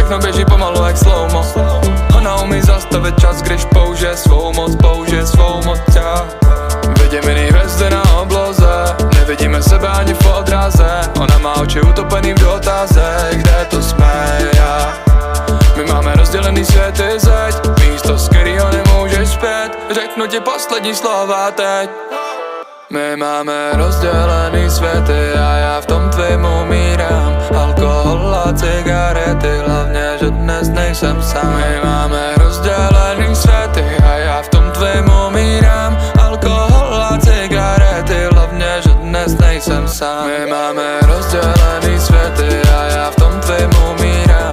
všechno běží pomalu jak slowmo. Ona umí zastavit čas, když použije svou moc, já. Vidím jiný hvězdy na obloze, nevidíme sebe ani v odraze. Ona má oči utopený v dotazech, kde to jsme já. My máme rozdělený světy zeď, místo z kterýho nemůžeš zpět. Řeknu ti poslední slova teď. My máme rozdělený světy a já v tom tvým umírám. Alkohol a cigarety, hlavně, že dnes nejsem sám. My máme